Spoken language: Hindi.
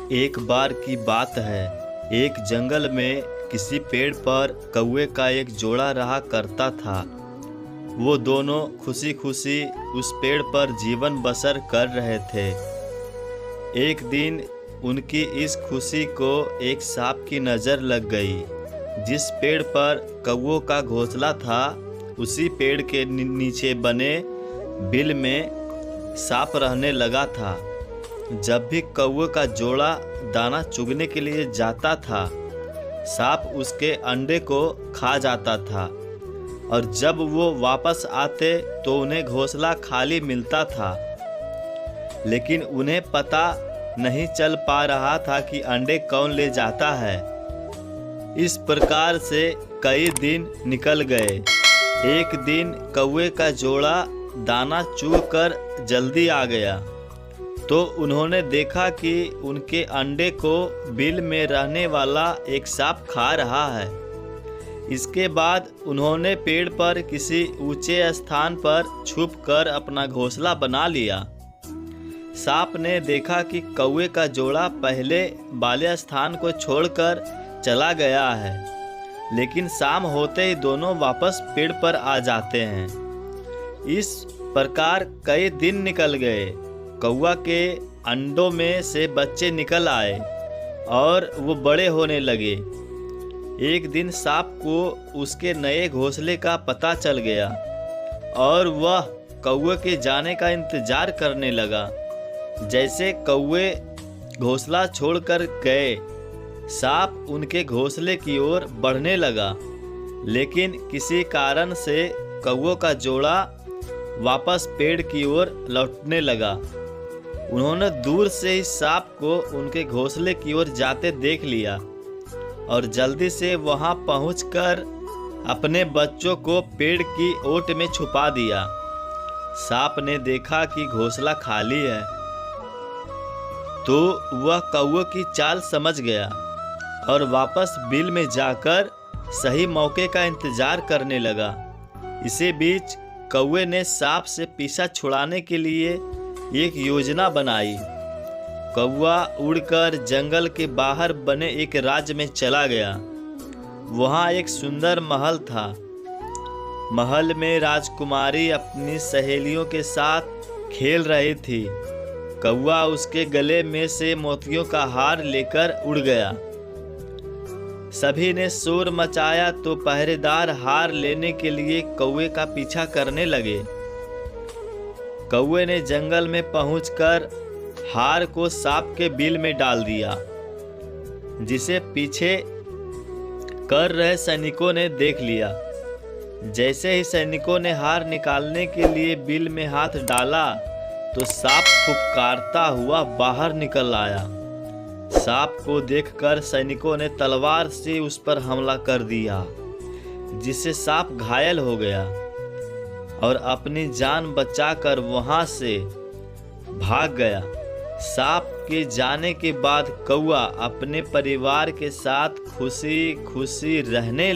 एक बार की बात है, एक जंगल में किसी पेड़ पर कौवे का एक जोड़ा रहा करता था। वो दोनों खुशी खुशी उस पेड़ पर जीवन बसर कर रहे थे। एक दिन उनकी इस खुशी को एक सांप की नज़र लग गई। जिस पेड़ पर कौवों का घोंसला था, उसी पेड़ के नीचे बने बिल में सांप रहने लगा था। जब भी कौवे का जोड़ा दाना चुगने के लिए जाता था, सांप उसके अंडे को खा जाता था, और जब वो वापस आते तो उन्हें घोंसला खाली मिलता था। लेकिन उन्हें पता नहीं चल पा रहा था कि अंडे कौन ले जाता है। इस प्रकार से कई दिन निकल गए। एक दिन कौवे का जोड़ा दाना चुग कर जल्दी आ गया, तो उन्होंने देखा कि उनके अंडे को बिल में रहने वाला एक सांप खा रहा है। इसके बाद उन्होंने पेड़ पर किसी ऊंचे स्थान पर छुपकर अपना घोंसला बना लिया। सांप ने देखा कि कौवे का जोड़ा पहले वाले स्थान को छोड़कर चला गया है, लेकिन शाम होते ही दोनों वापस पेड़ पर आ जाते हैं। इस प्रकार कई दिन निकल गए। कौवा के अंडों में से बच्चे निकल आए और वो बड़े होने लगे। एक दिन सांप को उसके नए घोंसले का पता चल गया और वह कौवे के जाने का इंतजार करने लगा। जैसे कौवे घोंसला छोड़कर गए, सांप उनके घोंसले की ओर बढ़ने लगा, लेकिन किसी कारण से कौवों का जोड़ा वापस पेड़ की ओर लौटने लगा। उन्होंने दूर से ही सांप को उनके घोंसले की ओर जाते देख लिया और जल्दी से वहां पहुंचकर अपने बच्चों को पेड़ की ओट में छुपा दिया। सांप ने देखा कि घोंसला खाली है, तो वह कौवे की चाल समझ गया और वापस बिल में जाकर सही मौके का इंतजार करने लगा। इसी बीच कौवे ने सांप से पीछा छुड़ाने के लिए एक योजना बनाई। कौवा उड़कर जंगल के बाहर बने एक राज्य में चला गया। वहाँ एक सुंदर महल था। महल में राजकुमारी अपनी सहेलियों के साथ खेल रही थी। कौवा उसके गले में से मोतियों का हार लेकर उड़ गया। सभी ने शोर मचाया तो पहरेदार हार लेने के लिए कौवे का पीछा करने लगे। कौवे ने जंगल में पहुंचकर हार को सांप के बिल में डाल दिया, जिसे पीछे कर रहे सैनिकों ने देख लिया। जैसे ही सैनिकों ने हार निकालने के लिए बिल में हाथ डाला, तो सांप फुफकारता हुआ बाहर निकल आया। सांप को देखकर सैनिकों ने तलवार से उस पर हमला कर दिया, जिससे सांप घायल हो गया और अपनी जान बचाकर वहां से भाग गया। सांप के जाने के बाद कौवा अपने परिवार के साथ खुशी खुशी रहने